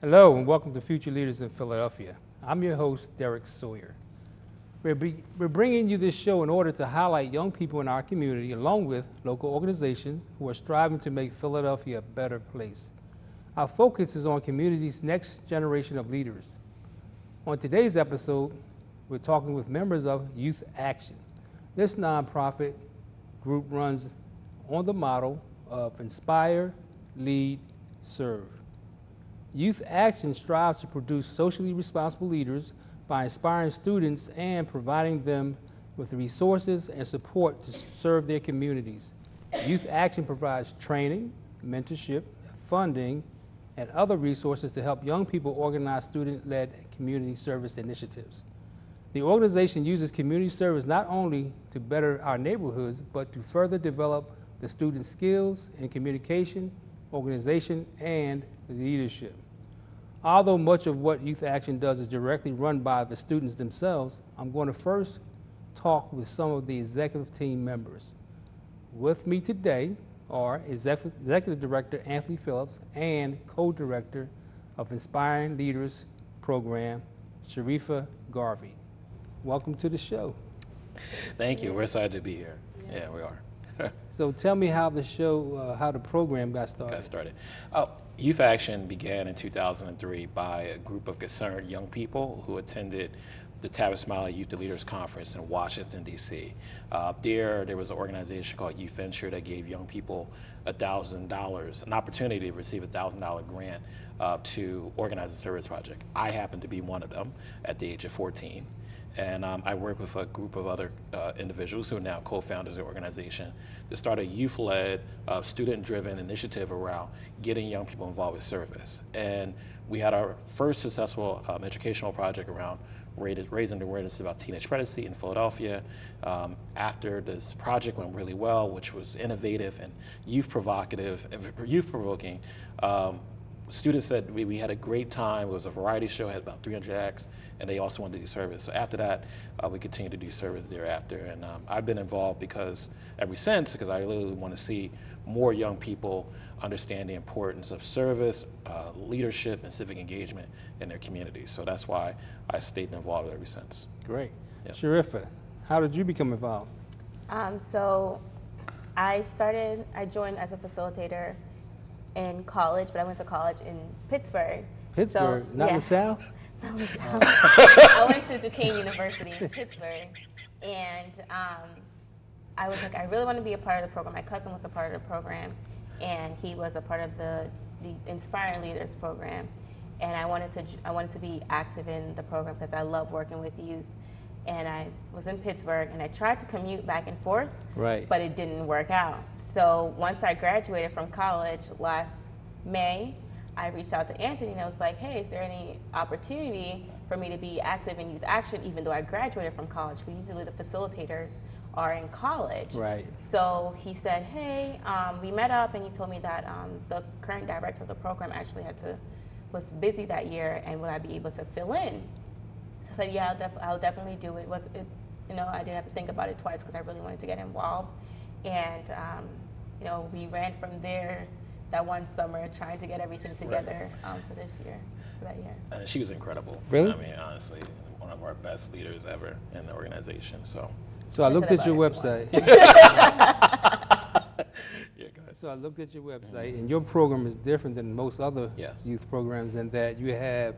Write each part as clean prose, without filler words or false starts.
Hello and welcome to Future Leaders in Philadelphia. I'm your host, Derrick Sawyer. We're bringing you this show in order to highlight young people in our community along with local organizations who are striving to make Philadelphia a better place. Our focus is on community's next generation of leaders. On today's episode, we're talking with members of Youth Action. This nonprofit group runs on the model of Inspire, Lead, Serve. Youth Action strives to produce socially responsible leaders by inspiring students and providing them with the resources and support to serve their communities. Youth Action provides training, mentorship, funding, and other resources to help young people organize student-led community service initiatives. The organization uses community service not only to better our neighborhoods, but to further develop the students' skills in communication, organization, and leadership. Although much of what Youth Action does is directly run by the students themselves, I'm going to first talk with some of the executive team members. With me today are Executive Director Anthony Phillips and Co-Director of Inspiring Leaders Program, Sharifa Garvey. Welcome to the show. Thank you. We're excited to be here. Yeah, we are. So tell me how the show, how the program got started. Youth Action began in 2003 by a group of concerned young people who attended the Tavis Smiley Youth Leaders Conference in Washington, D.C. There was an organization called Youth Venture that gave young people $1,000, an opportunity to receive a $1,000 grant to organize a service project. I happened to be one of them at the age of 14. And I work with a group of other individuals who are now co-founders of the organization to start a youth-led, student-driven initiative around getting young people involved with service. And we had our first successful educational project around raising awareness about teenage pregnancy in Philadelphia. After this project went really well, which was innovative and youth-provoking, students said we had a great time. It was a variety show, had about 300 acts, and they also wanted to do service. So after that, we continued to do service thereafter. And I've been involved ever since, because I really want to see more young people understand the importance of service, leadership, and civic engagement in their communities. So that's why I stayed involved ever since. Great. Yep. Sharifa, how did you become involved? So I joined as a facilitator in college, but I went to college in Pittsburgh. Pittsburgh, so, not the South? Not the South. I went to Duquesne University in Pittsburgh, and I was like, I really want to be a part of the program. My cousin was a part of the program, and he was a part of the Inspiring Leaders program, and I wanted to be active in the program because I love working with youth. And I was in Pittsburgh, and I tried to commute back and forth, right, but it didn't work out. So once I graduated from college last May, I reached out to Anthony, and I was like, hey, is there any opportunity for me to be active in Youth Action even though I graduated from college? Because usually the facilitators are in college. Right. So he said, hey, we met up, and he told me that the current director of the program actually was busy that year, and would I be able to fill in? So I said, yeah, I'll definitely do it. I didn't have to think about it twice because I really wanted to get involved. And, we ran from there that one summer trying to get everything together for that year. She was incredible. Really? I mean, honestly, one of our best leaders ever in the organization. So I looked at your website. Yeah, go ahead. So I looked at your website, and your program is different than most other youth programs in that you have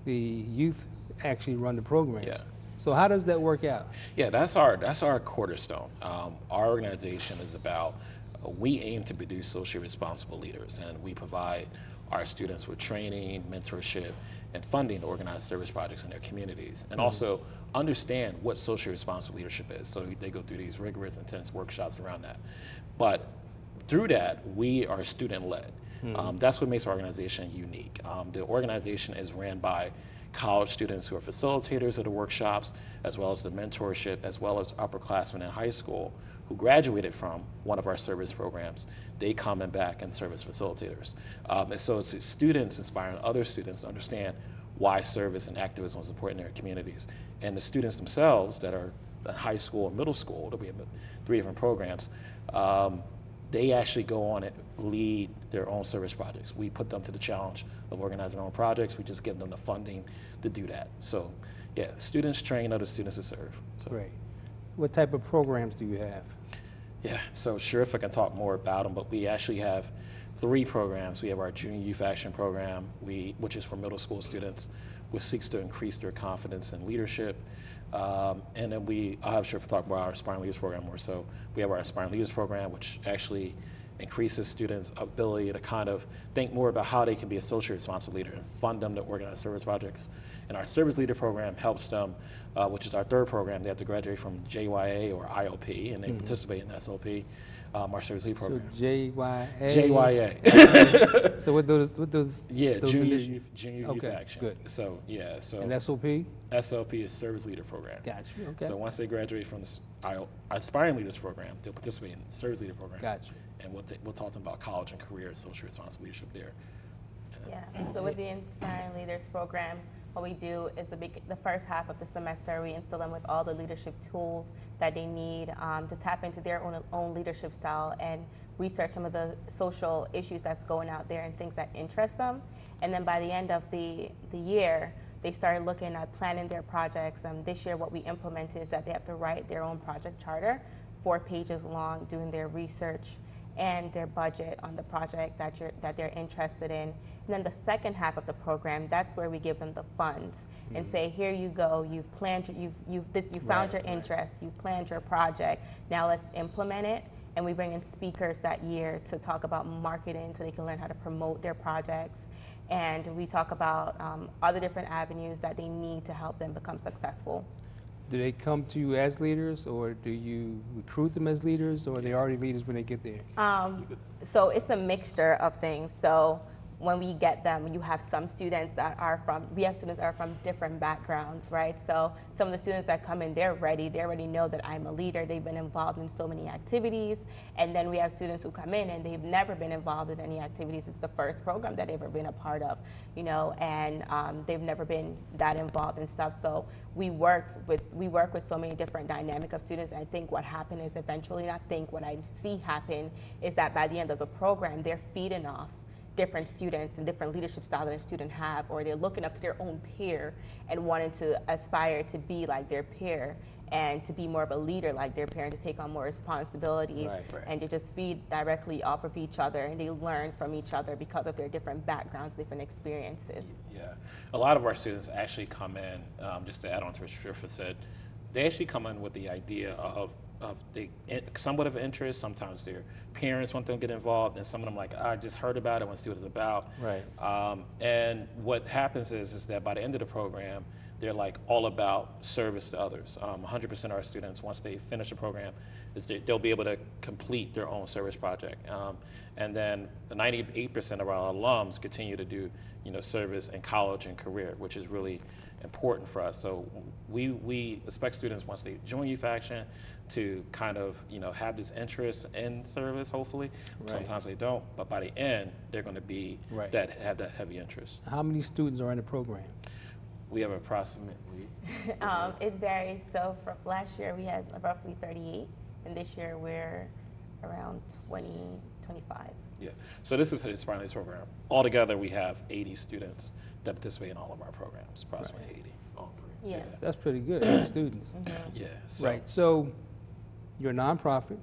the youth actually run the programs. Yeah. So how does that work out? Yeah, that's our cornerstone. Our organization is about, we aim to produce socially responsible leaders, and we provide our students with training, mentorship, and funding to organize service projects in their communities, and also understand what socially responsible leadership is. So they go through these rigorous, intense workshops around that. But through that, we are student-led. That's what makes our organization unique. The organization is ran by college students who are facilitators of the workshops, as well as the mentorship, as well as upperclassmen in high school who graduated from one of our service programs. They come and back and serve as facilitators. And so it's students inspiring other students to understand why service and activism is important in their communities. And the students themselves that are in high school and middle school, that we have 3 different programs, they actually go on and lead their own service projects. We put them to the challenge of organizing their own projects. We just give them the funding to do that. So yeah, students train other students to serve. So. Great. What type of programs do you have? Yeah, so sure, if I can talk more about them, but we actually have 3 programs. We have our Junior Youth Action Program, which is for middle school students, which seeks to increase their confidence in leadership. And then I'll sure if I talk about our Aspiring Leaders Program more. So we have our Aspiring Leaders Program, which actually increases students' ability to kind of think more about how they can be a socially responsible leader and fund them to organize service projects. And our Service Leader Program helps them, which is our 3rd program. They have to graduate from JYA or IOP, and they participate in SLP, our Service Leader Program. So JYA? JYA. So what those Yeah, those Junior initiatives? Youth Action. Good. So yeah, so And SOP? SLP is Service Leader Program. Got you, okay. So once they graduate from the Aspiring Leaders Program, they'll participate in the Service Leader Program. Got you. And we'll talk to them about college and career, social responsible leadership there. Yeah, so with the Inspiring Leaders program, what we do is the first half of the semester, we instill them with all the leadership tools that they need to tap into their own leadership style and research some of the social issues that's going out there and things that interest them. And then by the end of the year, they start looking at planning their projects. This year, what we implemented is that they have to write their own project charter, 4 pages long, doing their research and their budget on the project that they're interested in. And then the second half of the program, that's where we give them the funds and say, here you go, you've planned, you found your interest, you've planned your project, now let's implement it. And we bring in speakers that year to talk about marketing so they can learn how to promote their projects. And we talk about other different avenues that they need to help them become successful. Do they come to you as leaders, or do you recruit them as leaders, or are they already leaders when they get there? So it's a mixture of things. So when we get them, you have some students that we have students that are from different backgrounds, right? So some of the students that come in, they already know that I'm a leader. They've been involved in so many activities. And then we have students who come in and they've never been involved in any activities. It's the first program that they've ever been a part of, and they've never been that involved in stuff. So we work with so many different dynamic of students. And I think what happened is what I see happen is that by the end of the program, they're feeding off different students and different leadership style that a student have, or they're looking up to their own peer and wanting to aspire to be like their peer and to be more of a leader like their peer and to take on more responsibilities. Right. And to just feed directly off of each other, and they learn from each other because of their different backgrounds, different experiences. Yeah, a lot of our students actually come in, just to add on to what Shrifa said, they actually come in with the idea of somewhat of interest. Sometimes their parents want them to get involved, and some of them like, I just heard about it, I want to see what it's about. Right. And what happens is that by the end of the program, they're like all about service to others. 100% of our students, once they finish the program, they'll be able to complete their own service project. And then 98% of our alums continue to do service in college and career, which is really important for us. So we expect students, once they join Youth Action, to kind of have this interest in service, hopefully. Right. Sometimes they don't, but by the end, they're going to be have that heavy interest. How many students are in the program? We have approximately. It varies. So for last year, we had roughly 38, and this year we're around 20, 25. Yeah, so this is the Inspiring Leaders program. Altogether, we have 80 students that participate in all of our programs, approximately 80, all 3. Yeah. That's pretty good, 8 students. Yeah. So, Right, so you're a nonprofit,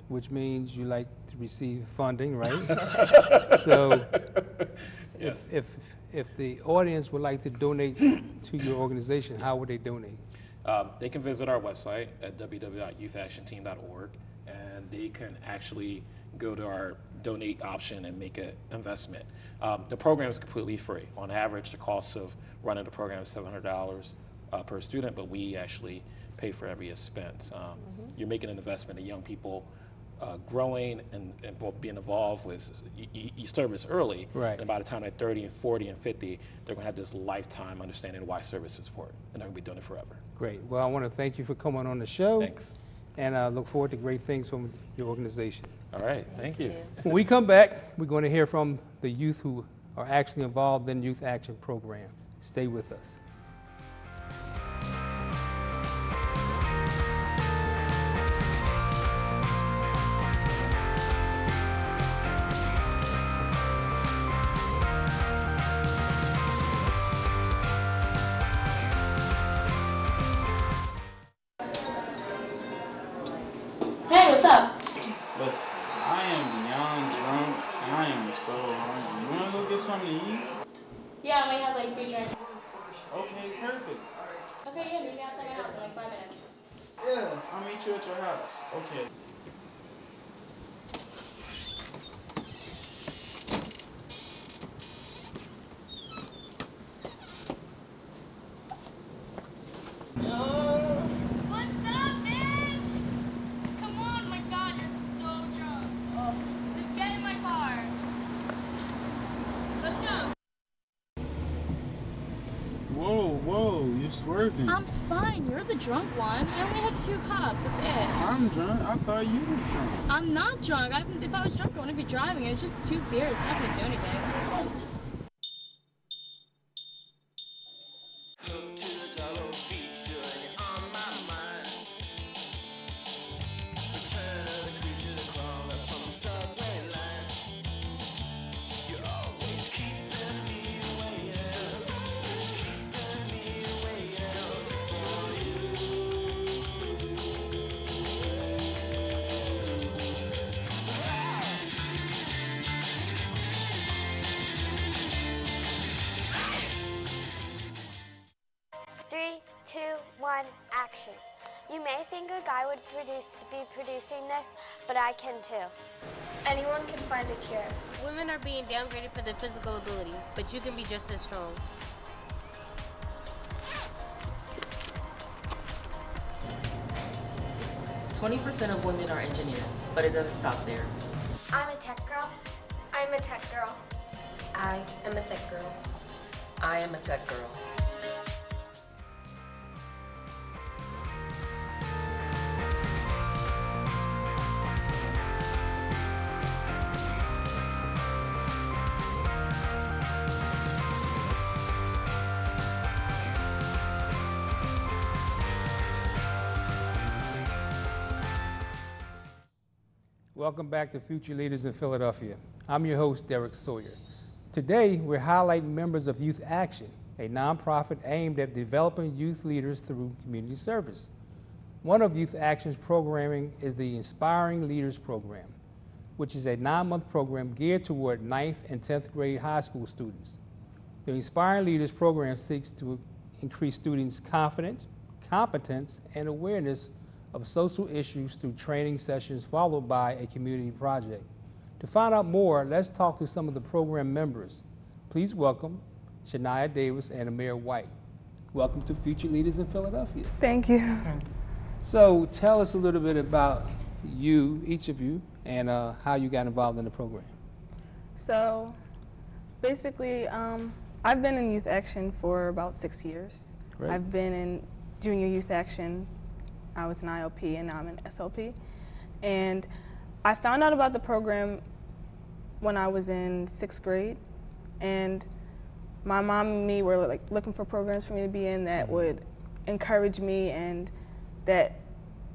which means you like to receive funding, right? So yes. if the audience would like to donate to your organization, how would they donate? They can visit our website at www.youthactionteam.org, and they can actually go to our donate option and make an investment. The program is completely free. On average, the cost of running the program is $700 per student, but we actually pay for every expense. You're making an investment in young people growing and being involved with you service early, right. And by the time they're 30 and 40 and 50, they're going to have this lifetime understanding of why service is important, and they're going to be doing it forever. Great. Well, I want to thank you for coming on the show. Thanks. And I look forward to great things from your organization. All right, thank you. When we come back, we're going to hear from the youth who are actually involved in Youth Action Program. Stay with us. only had like 2 drinks. Okay, perfect. Okay, yeah, meet me outside my house in like 5 minutes. Yeah, I'll meet you at your house. Okay. What's up, man? Come on, my God, you're so drunk. Just get in my car. Let's go. Whoa, you're swerving. I'm fine. You're the drunk one. I only had 2 cups. That's it. I'm drunk. I thought you were drunk. I'm not drunk. If I was drunk, I wouldn't be driving. It was just 2 beers. It's not going to do anything. Three, two, one, action. You may think a guy would be producing this, but I can too. Anyone can find a cure. Women are being downgraded for their physical ability, but you can be just as strong. %20 of women are engineers, but it doesn't stop there. I'm a tech girl. I'm a tech girl. I am a tech girl. I am a tech girl. Welcome back to Future Leaders in Philadelphia. I'm your host, Derrick Sawyer. Today, we're highlighting members of Youth Action, a nonprofit aimed at developing youth leaders through community service. One of Youth Action's programming is the Inspiring Leaders program, which is a 9-month program geared toward 9th and 10th grade high school students. The Inspiring Leaders program seeks to increase students' confidence, competence, and awareness of social issues through training sessions followed by a community project. To find out more, let's talk to some of the program members. Please welcome Shania Davis and Amir White. Welcome to Future Leaders in Philadelphia. Thank you. So tell us a little bit about you, each of you, and how you got involved in the program. So basically, I've been in Youth Action for about 6 years. Great. I've been in Junior Youth Action. I was an ILP and now I'm an SLP. And I found out about the program when I was in 6th grade. And my mom and me were like looking for programs for me to be in that would encourage me and that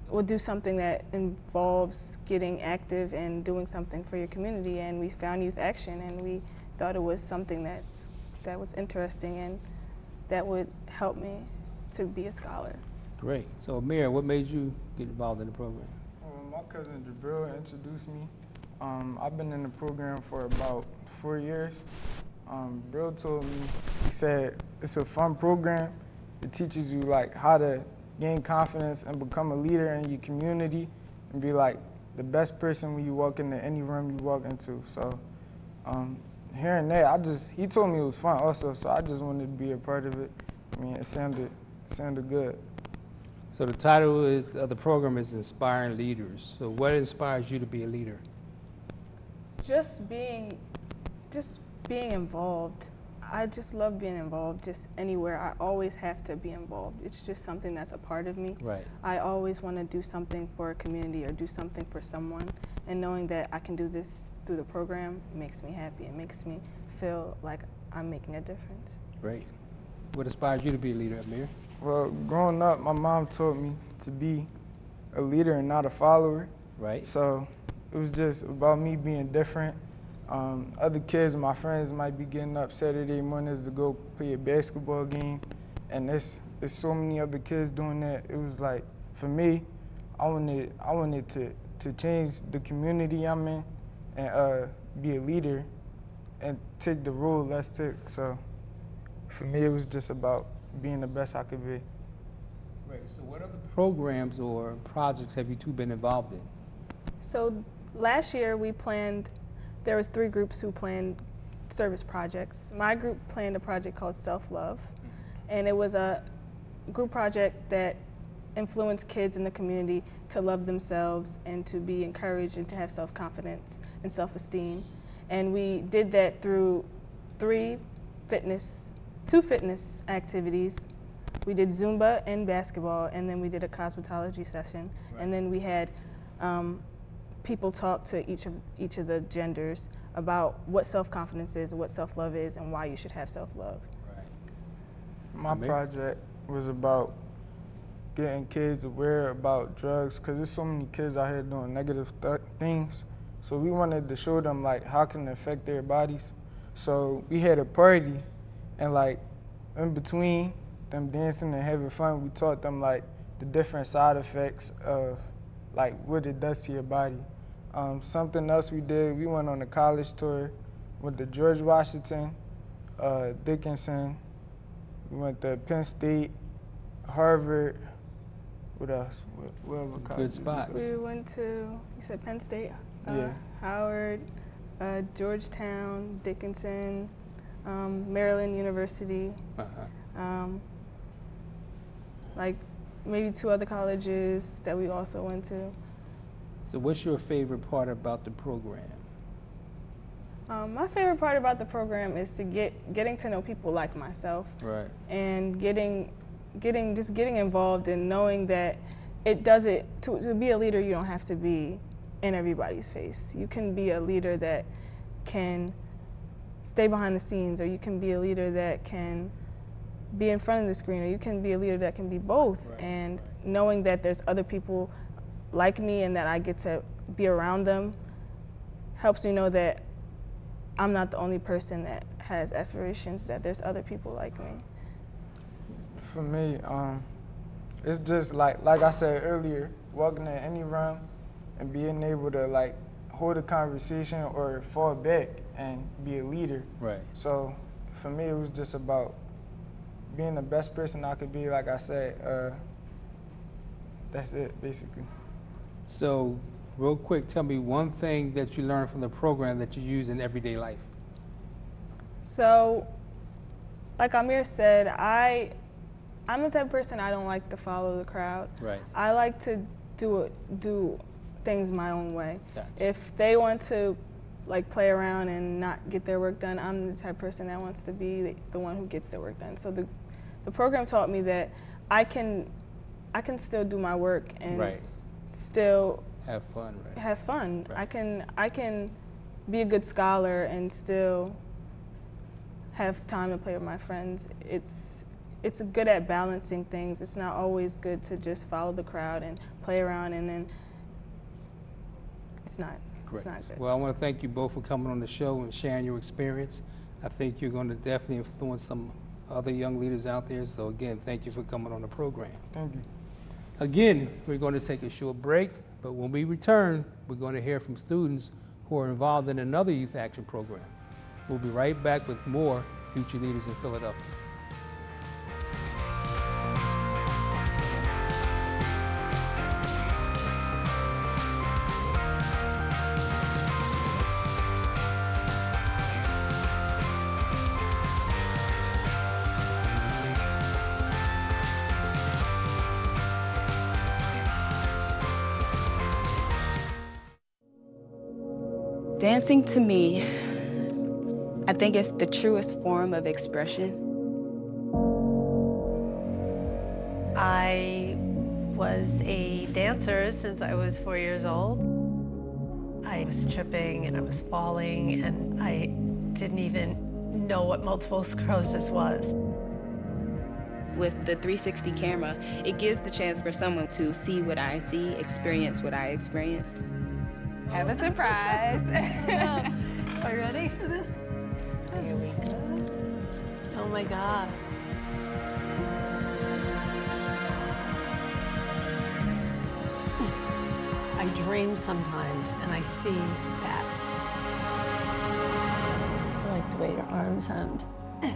would do something that involves getting active and doing something for your community. And we found Youth Action and we thought it was something that was interesting and that would help me to be a scholar. Great. So Amir, what made you get involved in the program? My cousin Jabril introduced me. I've been in the program for about 4 years. Brill told me, he said, it's a fun program. It teaches you like how to gain confidence and become a leader in your community and be like the best person when you walk into any room you walk into. So hearing that, he told me it was fun also, so I just wanted to be a part of it. I mean, it sounded good. So the title of the program is Inspiring Leaders. So what inspires you to be a leader? Just being involved. I just love being involved just anywhere. I always have to be involved. It's just something that's a part of me. Right. I always want to do something for a community or do something for someone. And knowing that I can do this through the program makes me happy. It makes me feel like I'm making a difference. Great. What inspires you to be a leader, Amir? Well, growing up, my mom taught me to be a leader and not a follower. Right. So it was just about me being different. Other kids, my friends, might be getting up Saturday mornings to go play a basketball game, and there's so many other kids doing that. It was like, for me, I wanted to change the community I'm in and be a leader and take the role let's take. So for me, it was just about being the best I could be. Right, so what other programs or projects have you two been involved in? So last year there was 3 groups who planned service projects. My group planned a project called Self-Love, and it was a group project that influenced kids in the community to love themselves and to be encouraged and to have self-confidence and self-esteem. And we did that through 2 fitness activities. We did Zumba and basketball, and then we did a cosmetology session. Right. And then we had people talk to each of the genders about what self-confidence is, what self-love is, and why you should have self-love. Right. My project was about getting kids aware about drugs, because there's so many kids out here doing negative things. So we wanted to show them like how can it affect their bodies. So we had a party, and like in between them dancing and having fun, we taught them like the different side effects of like what it does to your body. Something else we did, we went on a college tour with the George Washington, Dickinson. We went to Penn State, Harvard. What else? What other colleges? Good spots. We went to, you said Penn State? Yeah. Howard, Georgetown, Dickinson, Maryland University. Like maybe 2 other colleges that we also went to. So what's your favorite part about the program? My favorite part about the program is to getting to know people like myself. Right. And getting involved and knowing that to be a leader, you don't have to be in everybody's face. You can be a leader that can stay behind the scenes, or you can be a leader that can be in front of the screen, or you can be a leader that can be both. Right. And knowing that there's other people like me and that I get to be around them helps me know that I'm not the only person that has aspirations, that there's other people like me. For me, it's just like I said earlier, walking in any room and being able to like hold a conversation or fall back and be a leader. Right. So for me, it was just about being the best person I could be. Like I said, that's it basically. So real quick, tell me one thing that you learned from the program that you use in everyday life. So, like Amir said, I'm the type of person, I don't like to follow the crowd. Right. I like to do things my own way. Gotcha. If they want to like play around and not get their work done, I'm the type of person that wants to be the one who gets their work done. So the program taught me that I can still do my work and right. still have fun. Right. Have fun. Right. I can be a good scholar and still have time to play with my friends. It's good at balancing things. It's not always good to just follow the crowd and play around, and then it's not good. Well, I want to thank you both for coming on the show and sharing your experience. I think you're going to definitely influence some other young leaders out there. So again, thank you for coming on the program. Thank you. Again, we're going to take a short break, but when we return, we're going to hear from students who are involved in another youth action program. We'll be right back with more Future Leaders in Philadelphia. Dancing to me, I think it's the truest form of expression. I was a dancer since I was 4 years old. I was tripping and I was falling, and I didn't even know what multiple sclerosis was. With the 360 camera, it gives the chance for someone to see what I see, experience what I experience. Have a surprise. Are you ready for this? Here we go. Oh my God. I dream sometimes and I see that. I like the way your arms and Did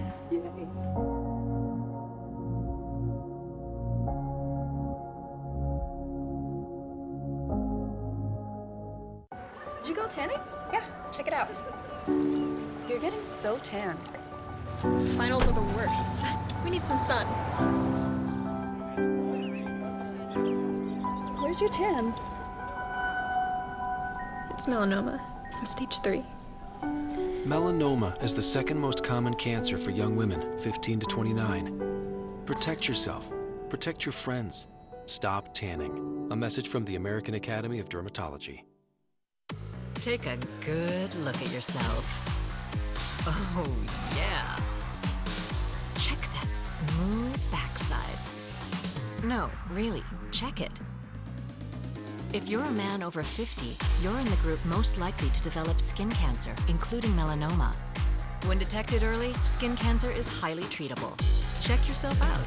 you go tanning? Yeah, check it out. You're getting so tan. Finals are the worst. We need some sun. Where's your tan? It's melanoma. I'm stage 3. Melanoma is the second most common cancer for young women, 15 to 29. Protect yourself. Protect your friends. Stop tanning. A message from the American Academy of Dermatology. Take a good look at yourself. Oh, yeah. Check that smooth backside. No, really, check it. If you're a man over 50, you're in the group most likely to develop skin cancer, including melanoma. When detected early, skin cancer is highly treatable. Check yourself out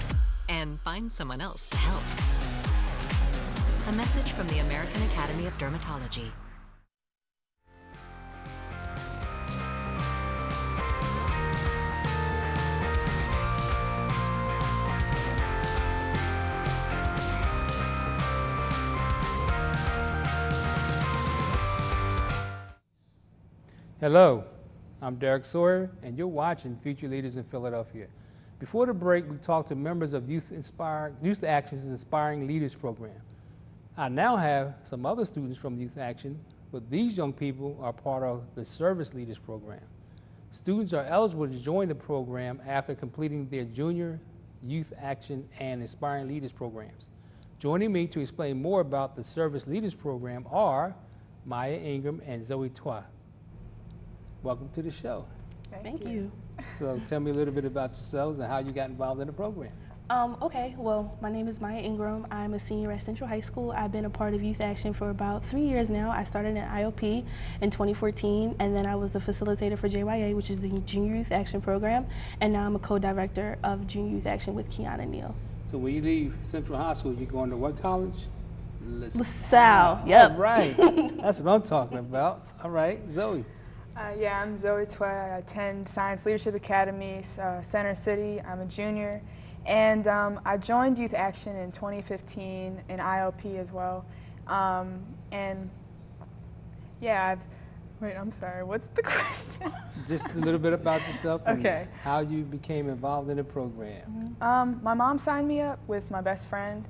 and find someone else to help. A message from the American Academy of Dermatology. Hello, I'm Derrick Sawyer, and you're watching Future Leaders in Philadelphia. Before the break, we talked to members of Youth Action's Inspiring Leaders program. I now have some other students from Youth Action, but these young people are part of the Service Leaders program. Students are eligible to join the program after completing their junior Youth Action and Inspiring Leaders programs. Joining me to explain more about the Service Leaders program are Miya Ingram and Zoe Twa. Welcome to the show. Thank you. So tell me a little bit about yourselves and how you got involved in the program. Okay, well, my name is Miya Ingram. I'm a senior at Central High School. I've been a part of Youth Action for about 3 years now. I started in IOP in 2014, and then I was the facilitator for JYA, which is the Junior Youth Action program, and now I'm a co-director of Junior Youth Action with Kiana Neal. So when you leave Central High School, you're going to what college? LaSalle, yep. All right, that's what I'm talking about. All right, Zoe. Yeah, I'm Zoe Twa. I attend Science Leadership Academy, Center City. I'm a junior. And I joined Youth Action in 2015 in ILP as well. And yeah, wait, I'm sorry, what's the question? Just a little bit about yourself and okay. How you became involved in the program. My mom signed me up with my best friend.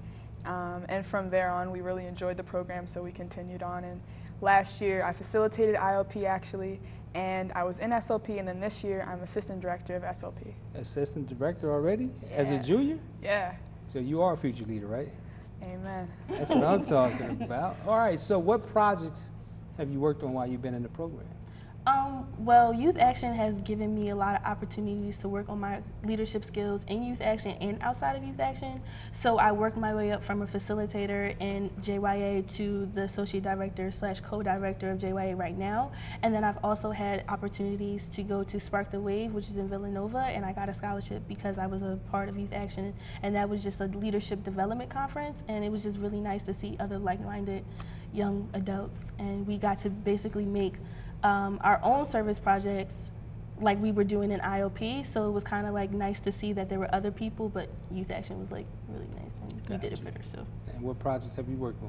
And from there on, we really enjoyed the program, so we continued on. And last year, I facilitated ILP actually, and I was in SLP, and then this year, I'm assistant director of SLP. Assistant director already? Yeah. As a junior? Yeah. So you are a future leader, right? Amen. That's what I'm talking about. All right, so what projects have you worked on while you've been in the program? Well, Youth Action has given me a lot of opportunities to work on my leadership skills in Youth Action and outside of Youth Action. So I worked my way up from a facilitator in JYA to the associate director / co-director of JYA right now. And then I've also had opportunities to go to Spark the Wave, which is in Villanova, and I got a scholarship because I was a part of Youth Action. And that was just a leadership development conference, and it was just really nice to see other like-minded young adults. And we got to basically make our own service projects like we were doing in IOP, so it was kind of like nice to see that there were other people, but Youth Action was like really nice, and we did it better. So. And what projects have you worked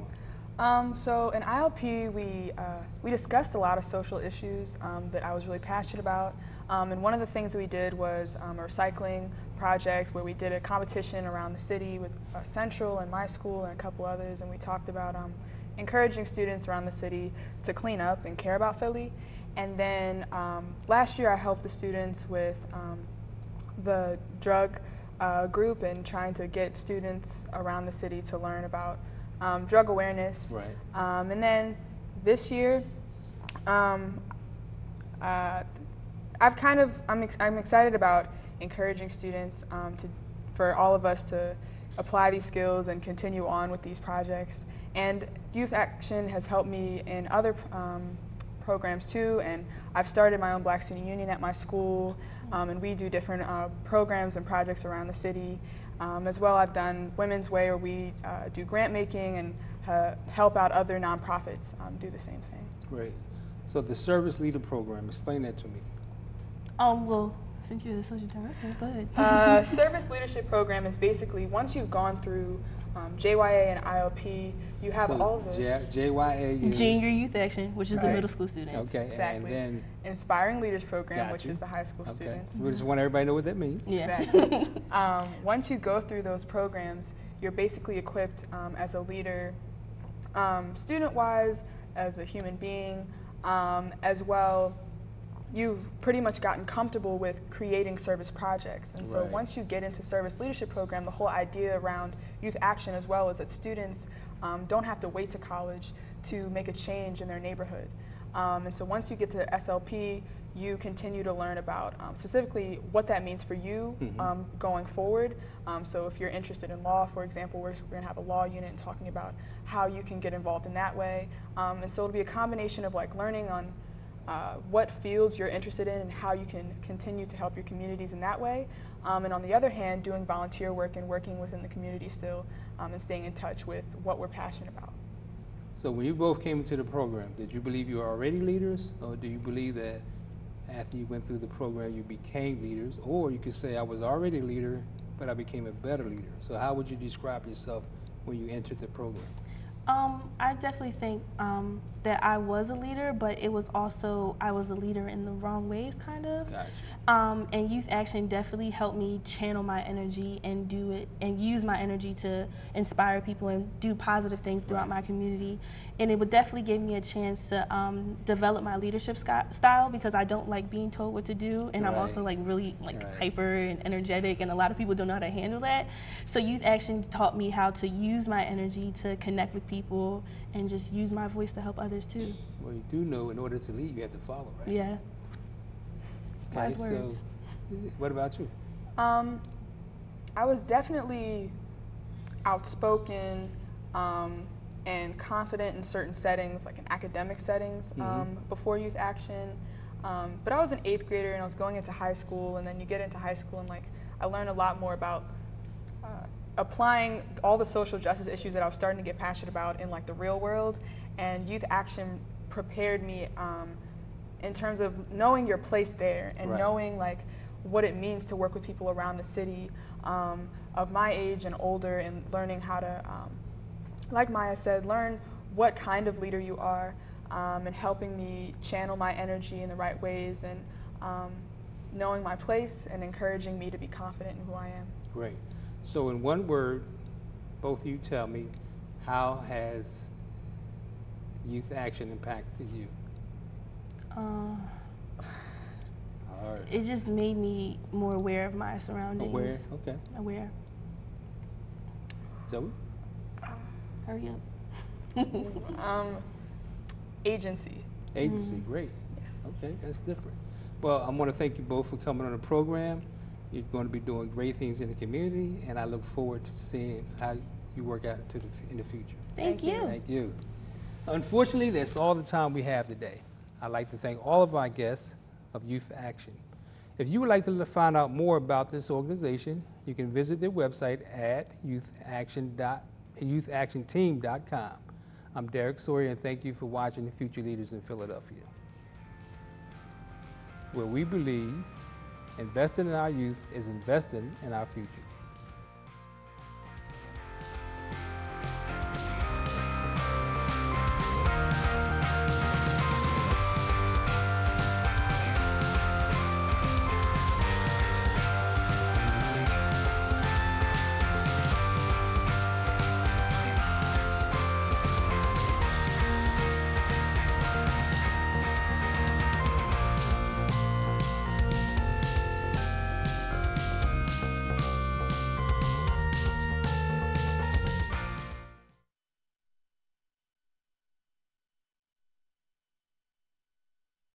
on? So in IOP, we discussed a lot of social issues that I was really passionate about, and one of the things that we did was a recycling project where we did a competition around the city with Central and my school and a couple others, and we talked about encouraging students around the city to clean up and care about Philly. And then last year I helped the students with the drug group and trying to get students around the city to learn about drug awareness. Right. And then this year, I'm excited about encouraging students for all of us to apply these skills and continue on with these projects. And Youth Action has helped me in other programs too, and I've started my own Black Student Union at my school, and we do different programs and projects around the city. As well, I've done Women's Way, where we do grant making and help out other nonprofits do the same thing. Great. So the Service Leader Program, explain that to me. Well, Since you're the social director, go ahead. Service leadership program is basically once you've gone through JYA and ILP, you have all of the JYA is Junior Youth Action, which is the middle school students. Okay, exactly. and then Inspiring Leaders program, which is the high school students. We just want everybody to know what that means. Yeah. Exactly. Once you go through those programs, you're basically equipped as a leader, student-wise, as a human being, as well. You've pretty much gotten comfortable with creating service projects. And so once you get into service leadership program, the whole idea around youth action as well is that students don't have to wait to college to make a change in their neighborhood. And so once you get to SLP, you continue to learn about specifically what that means for you going forward. So if you're interested in law, for example, we're going to have a law unit talking about how you can get involved in that way. And so it'll be a combination of like learning on what fields you're interested in and how you can continue to help your communities in that way. And on the other hand, doing volunteer work and working within the community still and staying in touch with what we're passionate about. So when you both came into the program, did you believe you were already leaders, or do you believe that after you went through the program you became leaders? Or you could say, I was already a leader, but I became a better leader. So how would you describe yourself when you entered the program? I definitely think that I was a leader, but it was also, I was a leader in the wrong ways, kind of. Gotcha. And youth action definitely helped me channel my energy and do it, and use my energy to inspire people and do positive things throughout my community. And it would definitely give me a chance to develop my leadership style, because I don't like being told what to do, and I'm also like really like hyper and energetic, and a lot of people don't know how to handle that. So youth action taught me how to use my energy to connect with people and just use my voice to help others too. Well, you do know in order to lead, you have to follow, right? Yeah. Okay, Wise words. So what about you? I was definitely outspoken and confident in certain settings, like in academic settings, before youth action. But I was an 8th grader and I was going into high school, and then you get into high school and like I learned a lot more about applying all the social justice issues that I was starting to get passionate about in like the real world, and youth action prepared me in terms of knowing your place there and knowing like what it means to work with people around the city of my age and older, and learning how to, like Maya said, learn what kind of leader you are, and helping me channel my energy in the right ways, and knowing my place and encouraging me to be confident in who I am. Great. So in one word, both of you tell me, how has youth action impacted you? It just made me more aware of my surroundings. Aware, okay. Aware. Zoe? Hurry up. Agency. Agency, great. Okay, that's different. Well, I want to thank you both for coming on the program. You're going to be doing great things in the community, and I look forward to seeing how you work out in the future. Thank you. Thank you. Unfortunately, that's all the time we have today. I'd like to thank all of our guests of Youth Action. If you would like to find out more about this organization, you can visit their website at youthactionteam.com. I'm Derrick Sawyer, and thank you for watching the Future Leaders in Philadelphia, where we believe investing in our youth is investing in our future.